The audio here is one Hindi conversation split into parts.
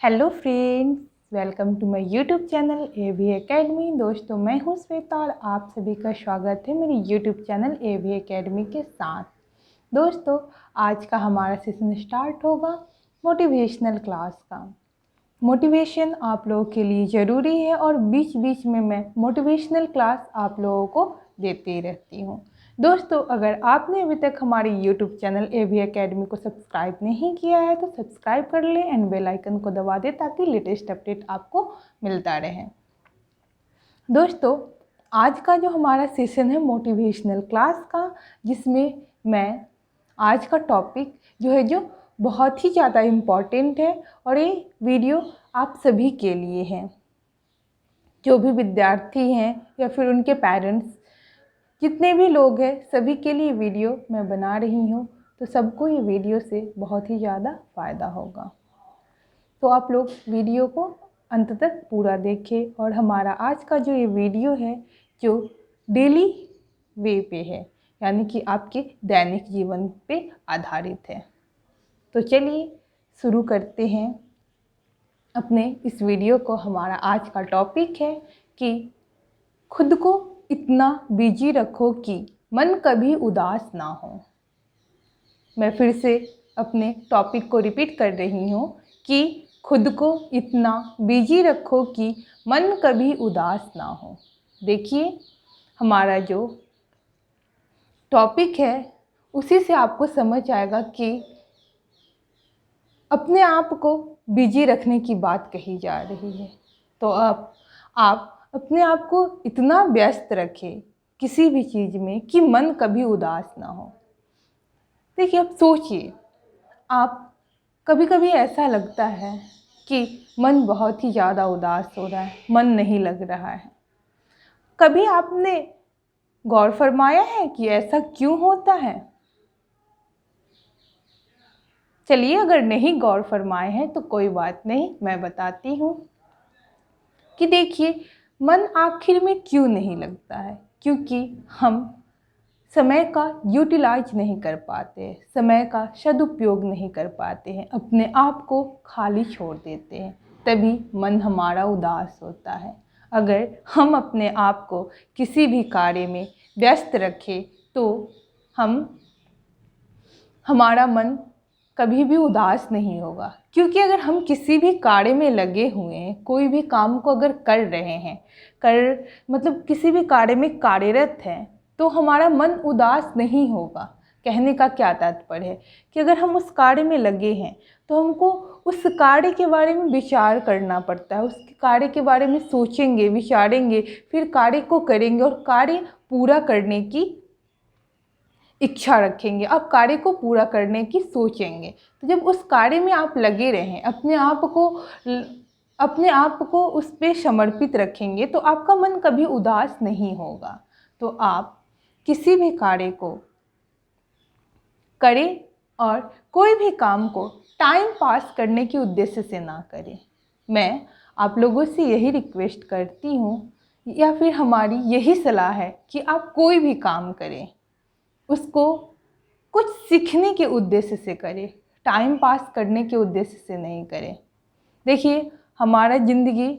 Hello friends, welcome to my YouTube channel AV academy. दोस्तों, मैं हूं श्वेता और आप सभी का स्वागत है मेरे यूट्यूब चैनल एवी एकेडमी के साथ। दोस्तों, आज का हमारा सेशन स्टार्ट होगा मोटिवेशनल क्लास का। मोटिवेशन आप लोगों के लिए ज़रूरी है और बीच बीच में मैं मोटिवेशनल क्लास आप लोगों को देती रहती हूँ। दोस्तों, अगर आपने अभी तक हमारे YouTube चैनल एवी एकेडमी को सब्सक्राइब नहीं किया है तो सब्सक्राइब कर लें एंड बेल आइकन को दबा दें ताकि लेटेस्ट अपडेट आपको मिलता रहे। दोस्तों, आज का जो हमारा सेशन है मोटिवेशनल क्लास का, जिसमें मैं आज का टॉपिक जो बहुत ही ज़्यादा इम्पॉर्टेंट है और ये वीडियो आप सभी के लिए है। जो भी विद्यार्थी हैं या फिर उनके पेरेंट्स, जितने भी लोग हैं, सभी के लिए वीडियो मैं बना रही हूँ, तो सबको ये वीडियो से बहुत ही ज़्यादा फ़ायदा होगा। तो आप लोग वीडियो को अंत तक पूरा देखें। और हमारा आज का जो ये वीडियो है जो डेली वे पे है, यानी कि आपके दैनिक जीवन पे आधारित है। तो चलिए शुरू करते हैं अपने इस वीडियो को। हमारा आज का टॉपिक है कि खुद को इतना बिजी रखो कि मन कभी उदास ना हो। मैं फिर से अपने टॉपिक को रिपीट कर रही हूँ कि खुद को इतना बिजी रखो कि मन कभी उदास ना हो। देखिए, हमारा जो टॉपिक है उसी से आपको समझ आएगा कि अपने आप को बिजी रखने की बात कही जा रही है। तो आप अपने आप को इतना व्यस्त रखें किसी भी चीज़ में कि मन कभी उदास ना हो। देखिए, अब सोचिए, आप कभी कभी ऐसा लगता है कि मन बहुत ही ज़्यादा उदास हो रहा है, मन नहीं लग रहा है। कभी आपने गौर फरमाया है कि ऐसा क्यों होता है? चलिए, अगर नहीं गौर फरमाए हैं तो कोई बात नहीं, मैं बताती हूँ कि देखिए, मन आखिर में क्यों नहीं लगता है। क्योंकि हम समय का यूटिलाइज नहीं कर पाते, समय का सदुपयोग नहीं कर पाते हैं, अपने आप को खाली छोड़ देते हैं, तभी मन हमारा उदास होता है। अगर हम अपने आप को किसी भी कार्य में व्यस्त रखें तो हमारा मन कभी भी उदास नहीं होगा। क्योंकि अगर हम किसी भी कार्य में लगे हुए हैं, कोई भी काम को अगर कर रहे हैं, मतलब किसी भी कार्य में कार्यरत हैं, तो हमारा मन उदास नहीं होगा। कहने का क्या तात्पर्य है कि अगर हम उस कार्य में लगे हैं तो हमको उस कार्य के बारे में विचार करना पड़ता है, उस कार्य के बारे में सोचेंगे, विचारेंगे, फिर कार्य को करेंगे और कार्य पूरा करने की इच्छा रखेंगे, आप कार्य को पूरा करने की सोचेंगे। तो जब उस कार्य में आप लगे रहें, अपने आप को उस पर समर्पित रखेंगे तो आपका मन कभी उदास नहीं होगा। तो आप किसी भी कार्य को करें और कोई भी काम को टाइम पास करने के उद्देश्य से ना करें। मैं आप लोगों से यही रिक्वेस्ट करती हूँ या फिर हमारी यही सलाह है कि आप कोई भी काम करें उसको कुछ सीखने के उद्देश्य से करें, टाइम पास करने के उद्देश्य से नहीं करें। देखिए, हमारा ज़िंदगी,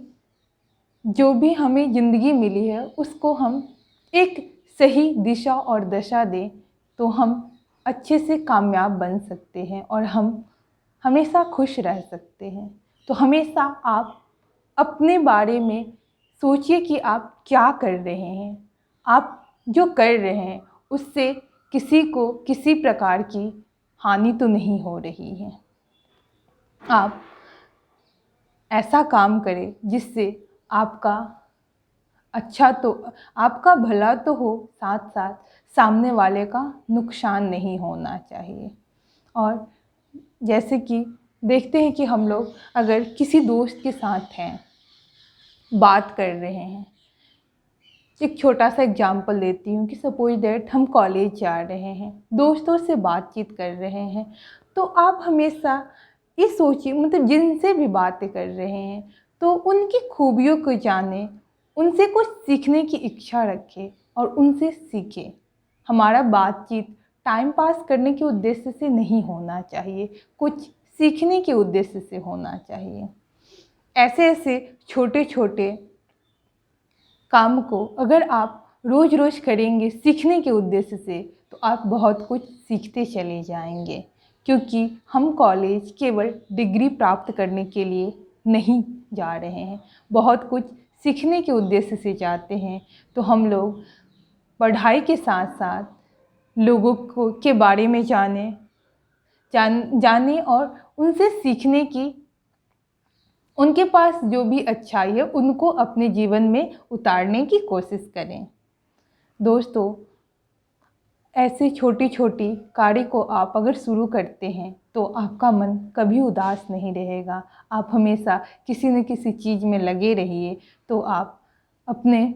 जो भी हमें ज़िंदगी मिली है उसको हम एक सही दिशा और दशा दें तो हम अच्छे से कामयाब बन सकते हैं और हम हमेशा खुश रह सकते हैं। तो हमेशा आप अपने बारे में सोचिए कि आप क्या कर रहे हैं, आप जो कर रहे हैं उससे किसी को किसी प्रकार की हानि तो नहीं हो रही है। आप ऐसा काम करें जिससे आपका आपका भला तो हो, साथ साथ सामने वाले का नुकसान नहीं होना चाहिए। और जैसे कि देखते हैं कि हम लोग अगर किसी दोस्त के साथ हैं, बात कर रहे हैं, एक छोटा सा एग्जाम्पल देती हूँ कि सपोज दैट हम कॉलेज जा रहे हैं, दोस्तों से बातचीत कर रहे हैं, तो आप हमेशा ये सोचिए, मतलब जिनसे भी बातें कर रहे हैं तो उनकी खूबियों को जानें, उनसे कुछ सीखने की इच्छा रखें और उनसे सीखें। हमारा बातचीत टाइम पास करने के उद्देश्य से नहीं होना चाहिए, कुछ सीखने के उद्देश्य से होना चाहिए। ऐसे ऐसे छोटे छोटे काम को अगर आप रोज़ रोज़ करेंगे सीखने के उद्देश्य से, तो आप बहुत कुछ सीखते चले जाएंगे। क्योंकि हम कॉलेज केवल डिग्री प्राप्त करने के लिए नहीं जा रहे हैं, बहुत कुछ सीखने के उद्देश्य से जाते हैं। तो हम लोग पढ़ाई के साथ साथ लोगों को के बारे में जाने और उनसे सीखने की, उनके पास जो भी अच्छाई है उनको अपने जीवन में उतारने की कोशिश करें। दोस्तों, ऐसे छोटी छोटी कार्य को आप अगर शुरू करते हैं तो आपका मन कभी उदास नहीं रहेगा। आप हमेशा किसी न किसी चीज़ में लगे रहिए, तो आप अपने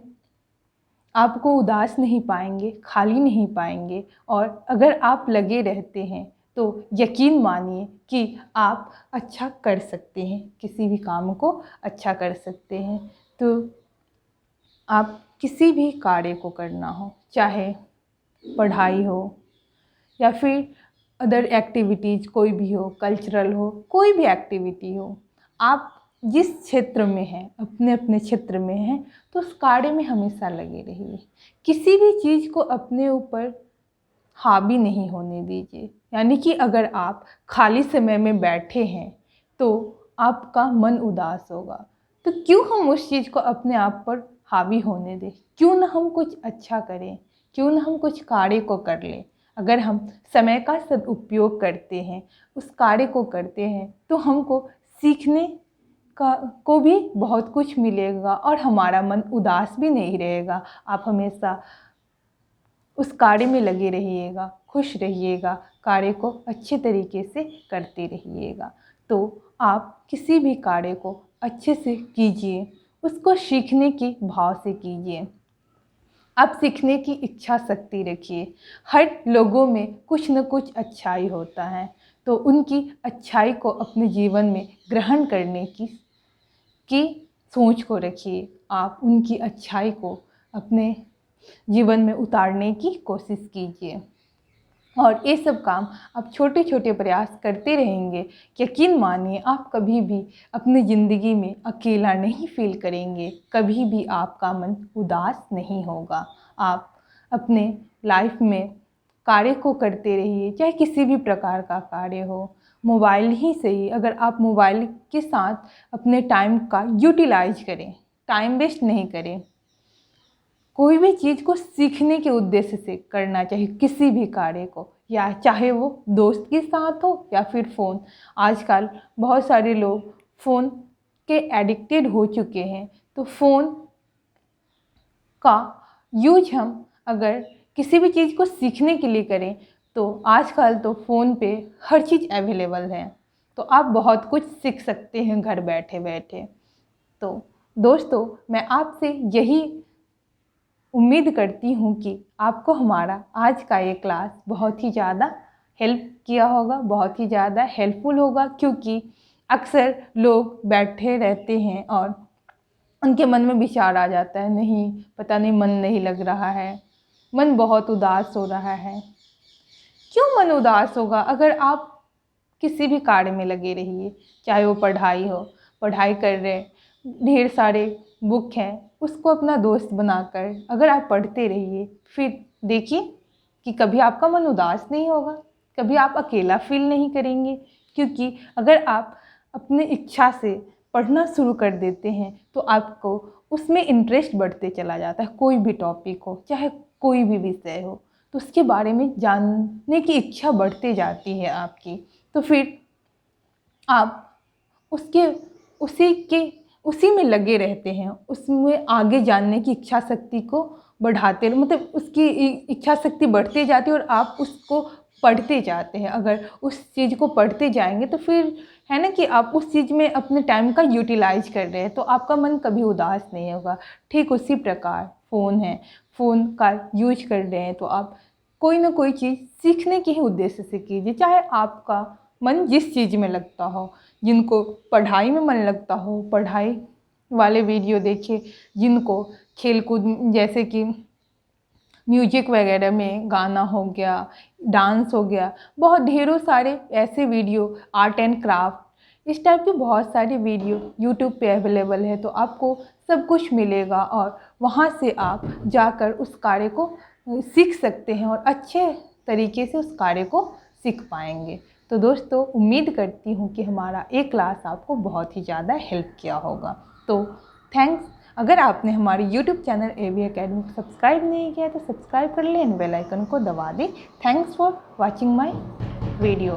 आपको उदास नहीं पाएंगे, खाली नहीं पाएंगे। और अगर आप लगे रहते हैं तो यकीन मानिए कि आप अच्छा कर सकते हैं, किसी भी काम को अच्छा कर सकते हैं। तो आप किसी भी कार्य को करना हो, चाहे पढ़ाई हो या फिर अदर एक्टिविटीज़ कोई भी हो, कल्चरल हो, कोई भी एक्टिविटी हो, आप जिस क्षेत्र में हैं, अपने अपने क्षेत्र में हैं, तो उस कार्य में हमेशा लगे रहिए। किसी भी चीज़ को अपने ऊपर हावी नहीं होने दीजिए। यानी कि अगर आप खाली समय में बैठे हैं तो आपका मन उदास होगा, तो क्यों हम उस चीज़ को अपने आप पर हावी होने दें? क्यों ना हम कुछ अच्छा करें, क्यों ना हम कुछ कार्य को कर लें। अगर हम समय का सदुपयोग करते हैं, उस कार्य को करते हैं, तो हमको सीखने का को भी बहुत कुछ मिलेगा और हमारा मन उदास भी नहीं रहेगा। आप हमेशा उस कार्य में लगे रहिएगा, खुश रहिएगा, कार्य को अच्छे तरीके से करते रहिएगा। तो आप किसी भी कार्य को अच्छे से कीजिए, उसको सीखने की भाव से कीजिए। आप सीखने की इच्छा शक्ति रखिए। हर लोगों में कुछ न कुछ अच्छाई होता है, तो उनकी अच्छाई को अपने जीवन में ग्रहण करने की सोच को रखिए। आप उनकी अच्छाई को अपने जीवन में उतारने की कोशिश कीजिए। और ये सब काम आप छोटे छोटे प्रयास करते रहेंगे, यकीन मानिए आप कभी भी अपनी ज़िंदगी में अकेला नहीं फील करेंगे, कभी भी आपका मन उदास नहीं होगा। आप अपने लाइफ में कार्य को करते रहिए, चाहे किसी भी प्रकार का कार्य हो, मोबाइल ही सही। अगर आप मोबाइल के साथ अपने टाइम का यूटिलाइज करें, टाइम वेस्ट नहीं करें। कोई भी चीज़ को सीखने के उद्देश्य से करना चाहिए, किसी भी कार्य को, या चाहे वो दोस्त के साथ हो या फिर फ़ोन। आजकल बहुत सारे लोग फ़ोन के एडिक्टेड हो चुके हैं, तो फ़ोन का यूज हम अगर किसी भी चीज़ को सीखने के लिए करें, तो आजकल तो फ़ोन पे हर चीज़ अवेलेबल है, तो आप बहुत कुछ सीख सकते हैं घर बैठे बैठे। तो दोस्तों, मैं आपसे यही उम्मीद करती हूँ कि आपको हमारा आज का ये क्लास बहुत ही ज़्यादा हेल्प किया होगा, बहुत ही ज़्यादा हेल्पफुल होगा। क्योंकि अक्सर लोग बैठे रहते हैं और उनके मन में विचार आ जाता है, नहीं पता नहीं मन नहीं लग रहा है, मन बहुत उदास हो रहा है। क्यों मन उदास होगा? अगर आप किसी भी कार्य में लगे रहिए, चाहे वो पढ़ाई हो, पढ़ाई कर रहे, ढेर सारे बुक हैं, उसको अपना दोस्त बनाकर अगर आप पढ़ते रहिए, फिर देखिए कि कभी आपका मन उदास नहीं होगा, कभी आप अकेला फील नहीं करेंगे। क्योंकि अगर आप अपनी इच्छा से पढ़ना शुरू कर देते हैं तो आपको उसमें इंटरेस्ट बढ़ते चला जाता है। कोई भी टॉपिक हो, चाहे कोई भी विषय हो, तो उसके बारे में जानने की इच्छा बढ़ते जाती है आपकी। तो फिर आप उसके उसी में लगे रहते हैं, उसमें आगे जानने की इच्छा शक्ति को बढ़ाते, मतलब उसकी इच्छा शक्ति बढ़ती जाती है और आप उसको पढ़ते जाते हैं। अगर उस चीज़ को पढ़ते जाएंगे तो फिर है ना कि आप उस चीज़ में अपने टाइम का यूटिलाइज कर रहे हैं, तो आपका मन कभी उदास नहीं होगा। ठीक उसी प्रकार फ़ोन है, फ़ोन का यूज कर रहे हैं तो आप कोई ना कोई चीज़ सीखने के ही उद्देश्य से कीजिए। चाहे आपका मन जिस चीज़ में लगता हो, जिनको पढ़ाई में मन लगता हो पढ़ाई वाले वीडियो देखिए, जिनको खेलकूद जैसे कि म्यूजिक वगैरह में गाना हो गया, डांस हो गया, बहुत ढेरों सारे ऐसे वीडियो, आर्ट एंड क्राफ्ट, इस टाइप की बहुत सारी वीडियो यूट्यूब पे अवेलेबल है, तो आपको सब कुछ मिलेगा और वहाँ से आप जाकर उस कार्य को सीख सकते हैं और अच्छे तरीके से उस कार्य को सीख पाएंगे। तो दोस्तों, उम्मीद करती हूँ कि हमारा ये क्लास आपको बहुत ही ज़्यादा हेल्प किया होगा। तो थैंक्स। अगर आपने हमारे YouTube चैनल AV Academy को सब्सक्राइब नहीं किया तो सब्सक्राइब कर लें, बेल आइकन को दबा दें। Thanks for watching my video.